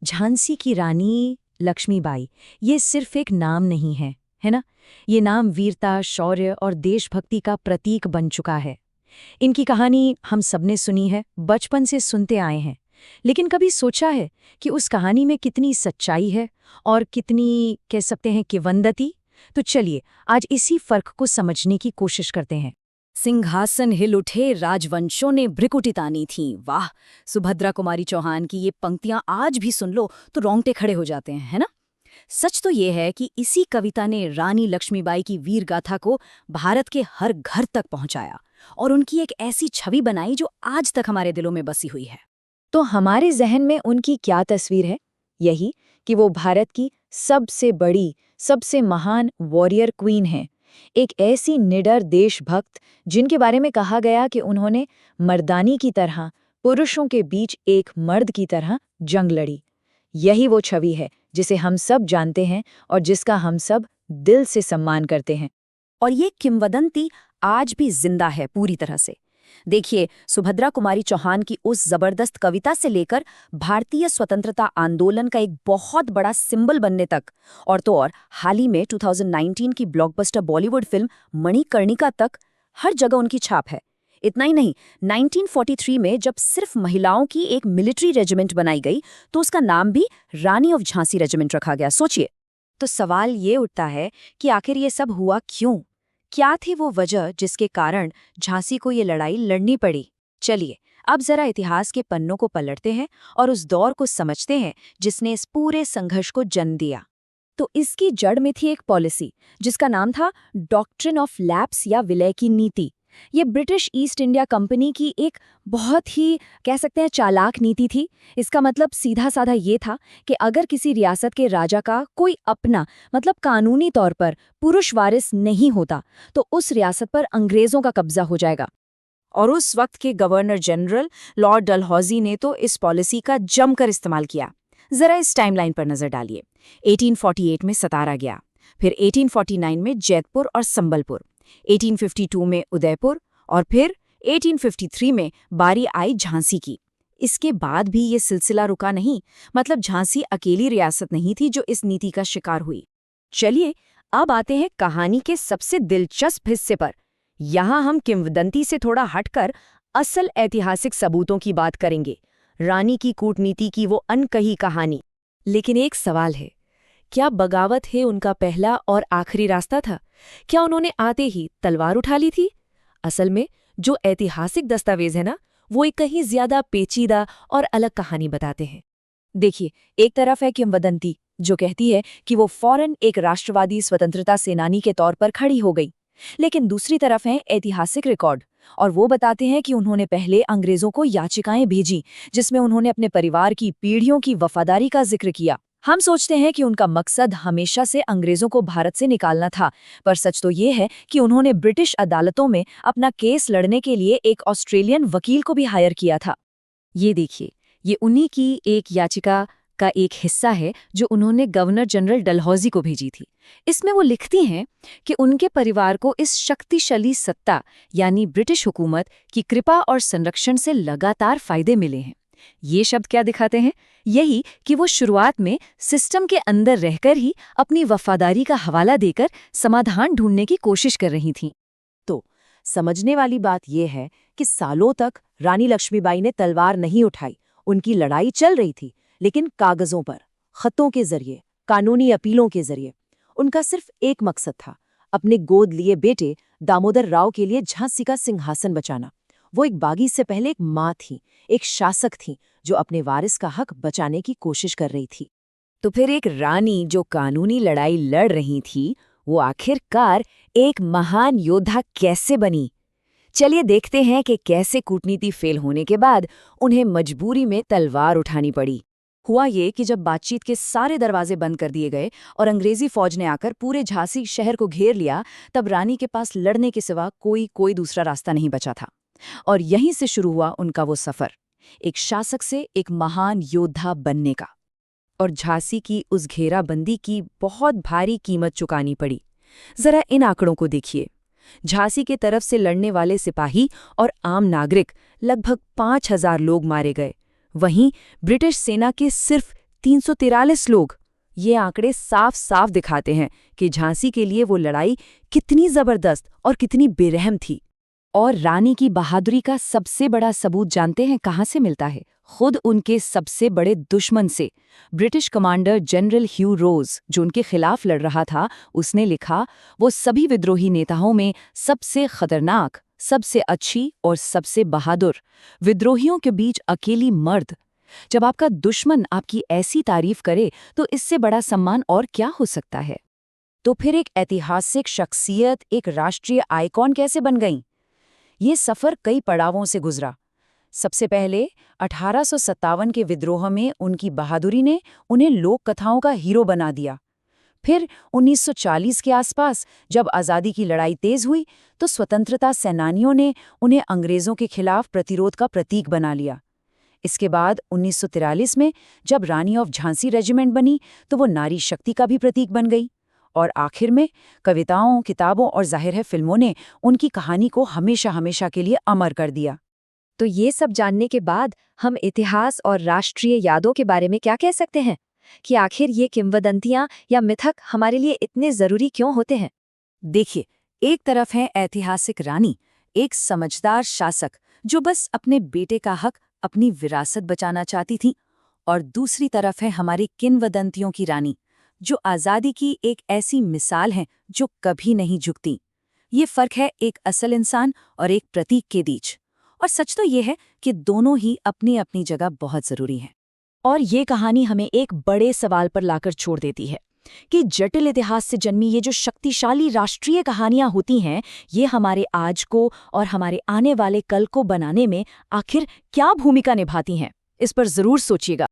झांसी की रानी लक्ष्मीबाई, ये सिर्फ एक नाम नहीं है ना? ये नाम वीरता, शौर्य और देशभक्ति का प्रतीक बन चुका है। इनकी कहानी हम सबने सुनी है, बचपन से सुनते आए हैं। लेकिन कभी सोचा है कि उस कहानी में कितनी सच्चाई है और कितनी, कह सकते हैं, किंवदंती? तो चलिए आज इसी फर्क को समझने की कोशिश करते हैं। सिंहासन हिल उठे, राजवंशों ने भ्रिकुटी तानी थी। वाह! सुभद्रा कुमारी चौहान की ये पंक्तियां आज भी सुन लो तो रोंगटे खड़े हो जाते हैं, है ना? सच तो ये है कि इसी कविता ने रानी लक्ष्मीबाई की वीर गाथा को भारत के हर घर तक पहुंचाया और उनकी एक ऐसी छवि बनाई जो आज तक हमारे दिलों में बसी हुई है। तो हमारे जहन में उनकी क्या तस्वीर है? यही कि वो भारत की सबसे बड़ी, सबसे महान वॉरियर क्वीन है। एक ऐसी निडर देशभक्त जिनके बारे में कहा गया कि उन्होंने मर्दानी की तरह पुरुषों के बीच एक मर्द की तरह जंग लड़ी। यही वो छवि है जिसे हम सब जानते हैं और जिसका हम सब दिल से सम्मान करते हैं। और ये किंवदंती आज भी जिंदा है पूरी तरह से। देखिए, सुभद्रा कुमारी चौहान की उस जबरदस्त कविता से लेकर भारतीय स्वतंत्रता आंदोलन का एक बहुत बड़ा सिंबल बनने तक, और तो और हाल ही में 2019 की ब्लॉकबस्टर बॉलीवुड फिल्म मणिकर्णिका तक, हर जगह उनकी छाप है। इतना ही नहीं, 1943 में जब सिर्फ महिलाओं की एक मिलिट्री रेजिमेंट बनाई गई तो उसका नाम भी रानी ऑफ झांसी रेजिमेंट रखा गया। सोचिए। तो सवाल ये उठता है कि आखिर ये सब हुआ क्यों? क्या थी वो वजह जिसके कारण झांसी को ये लड़ाई लड़नी पड़ी? चलिए अब जरा इतिहास के पन्नों को पलटते हैं और उस दौर को समझते हैं जिसने इस पूरे संघर्ष को जन्म दिया। तो इसकी जड़ में थी एक पॉलिसी जिसका नाम था डॉक्ट्रिन ऑफ लैप्स या विलय की नीति। ये ब्रिटिश ईस्ट इंडिया कंपनी की एक बहुत ही, कह सकते हैं, चालाक नीति थी। इसका मतलब सीधा साधा ये था कि अगर किसी रियासत के राजा का कोई अपना, मतलब कानूनी तौर पर पुरुष वारिस नहीं होता तो उस रियासत पर अंग्रेजों का कब्जा हो जाएगा। और उस वक्त के गवर्नर जनरल लॉर्ड डलहौजी ने तो इस पॉलिसी का जमकर इस्तेमाल किया। जरा इस टाइमलाइन पर नजर डालिए। 1848 में सतारा गया, फिर 1849 में जैतपुर और संबलपुर, 1852 में उदयपुर और फिर 1853 में बारी आई झांसी की। इसके बाद भी ये सिलसिला रुका नहीं। मतलब झांसी अकेली रियासत नहीं थी जो इस नीति का शिकार हुई। चलिए अब आते हैं कहानी के सबसे दिलचस्प हिस्से पर। यहाँ हम किंवदंती से थोड़ा हटकर असल ऐतिहासिक सबूतों की बात करेंगे, रानी की कूटनीति की वो अनकही कहानी। लेकिन एक सवाल है, क्या बगावत ही उनका पहला और आखिरी रास्ता था? क्या उन्होंने आते ही तलवार उठा ली थी? असल में जो ऐतिहासिक दस्तावेज है ना, वो एक कहीं ज्यादा पेचीदा और अलग कहानी बताते हैं। देखिए, एक तरफ है किंवदंती जो कहती है कि वो फौरन एक राष्ट्रवादी स्वतंत्रता सेनानी के तौर पर खड़ी हो गई, लेकिन दूसरी तरफ है ऐतिहासिक रिकॉर्ड, और वो बताते हैं कि उन्होंने पहले अंग्रेजों को याचिकाएं भेजी जिसमें उन्होंने अपने परिवार की पीढ़ियों की वफादारी का जिक्र किया। हम सोचते हैं कि उनका मकसद हमेशा से अंग्रेजों को भारत से निकालना था, पर सच तो ये है कि उन्होंने ब्रिटिश अदालतों में अपना केस लड़ने के लिए एक ऑस्ट्रेलियन वकील को भी हायर किया था। ये देखिए, ये उन्हीं की एक याचिका का एक हिस्सा है जो उन्होंने गवर्नर जनरल डलहौजी को भेजी थी। इसमें वो लिखती हैं कि उनके परिवार को इस शक्तिशाली सत्ता यानी ब्रिटिश हुकूमत की कृपा और संरक्षण से लगातार फायदे मिले हैं। ये शब्द क्या दिखाते हैं? यही कि वो शुरुआत में सिस्टम के अंदर रहकर ही अपनी वफादारी का हवाला देकर समाधान ढूंढने की कोशिश कर रही थीं। तो समझने वाली बात यह है कि सालों तक रानी लक्ष्मीबाई ने तलवार नहीं उठाई। उनकी लड़ाई चल रही थी, लेकिन कागजों पर, खतों के जरिए, कानूनी अपीलों के जरिए। उनका सिर्फ एक मकसद था, अपने गोद लिए बेटे दामोदर राव के लिए झांसी का सिंहासन बचाना। वो एक बागी से पहले एक माँ थी, एक शासक थी जो अपने वारिस का हक बचाने की कोशिश कर रही थी। तो फिर एक रानी जो कानूनी लड़ाई लड़ रही थी, वो आखिरकार एक महान योद्धा कैसे बनी? चलिए देखते हैं कि कैसे कूटनीति फेल होने के बाद उन्हें मजबूरी में तलवार उठानी पड़ी। हुआ ये कि जब बातचीत के सारे दरवाजे बंद कर दिए गए और अंग्रेजी फौज ने आकर पूरे झांसी शहर को घेर लिया, तब रानी के पास लड़ने के सिवा कोई दूसरा रास्ता नहीं बचा था। और यहीं से शुरू हुआ उनका वो सफर, एक शासक से एक महान योद्धा बनने का। और झांसी की उस घेराबंदी की बहुत भारी कीमत चुकानी पड़ी। जरा इन आंकड़ों को देखिए। झांसी के तरफ से लड़ने वाले सिपाही और आम नागरिक लगभग 5000 लोग मारे गए। वहीं ब्रिटिश सेना के सिर्फ 343 लोग। ये आंकड़े साफ साफ दिखाते हैं कि झांसी के लिए वो लड़ाई कितनी जबरदस्त और कितनी बेरहम थी। और रानी की बहादुरी का सबसे बड़ा सबूत जानते हैं कहाँ से मिलता है? खुद उनके सबसे बड़े दुश्मन से। ब्रिटिश कमांडर जनरल ह्यू रोज, जो उनके खिलाफ लड़ रहा था, उसने लिखा, वो सभी विद्रोही नेताओं में सबसे खतरनाक, सबसे अच्छी और सबसे बहादुर, विद्रोहियों के बीच अकेली मर्द। जब आपका दुश्मन आपकी ऐसी तारीफ करे तो इससे बड़ा सम्मान और क्या हो सकता है? तो फिर एक ऐतिहासिक शख्सियत, एक राष्ट्रीय आइकॉन कैसे बन गई? ये सफर कई पड़ावों से गुजरा। सबसे पहले 1857 के विद्रोह में उनकी बहादुरी ने उन्हें लोक कथाओं का हीरो बना दिया। फिर 1940 के आसपास जब आज़ादी की लड़ाई तेज हुई तो स्वतंत्रता सेनानियों ने उन्हें अंग्रेज़ों के खिलाफ प्रतिरोध का प्रतीक बना लिया। इसके बाद 1943 में जब रानी ऑफ झांसी रेजिमेंट बनी तो वो नारी शक्ति का भी प्रतीक बन गई। और आखिर में कविताओं, किताबों और जाहिर है फिल्मों ने उनकी कहानी को हमेशा हमेशा के लिए अमर कर दिया। तो ये सब जानने के बाद हम इतिहास और राष्ट्रीय यादों के बारे में क्या कह सकते हैं कि आखिर ये किंवदंतियां या मिथक हमारे लिए इतने जरूरी क्यों होते हैं? देखिए, एक तरफ है ऐतिहासिक रानी, एक समझदार शासक जो बस अपने बेटे का हक, अपनी विरासत बचाना चाहती थी, और दूसरी तरफ है हमारी किंवदंतियों की रानी, जो आज़ादी की एक ऐसी मिसाल है जो कभी नहीं झुकती। ये फर्क है एक असल इंसान और एक प्रतीक के बीच। और सच तो ये है कि दोनों ही अपनी अपनी जगह बहुत जरूरी हैं। और ये कहानी हमें एक बड़े सवाल पर लाकर छोड़ देती है कि जटिल इतिहास से जन्मी ये जो शक्तिशाली राष्ट्रीय कहानियां होती हैं, ये हमारे आज को और हमारे आने वाले कल को बनाने में आखिर क्या भूमिका निभाती हैं? इस पर जरूर सोचिएगा।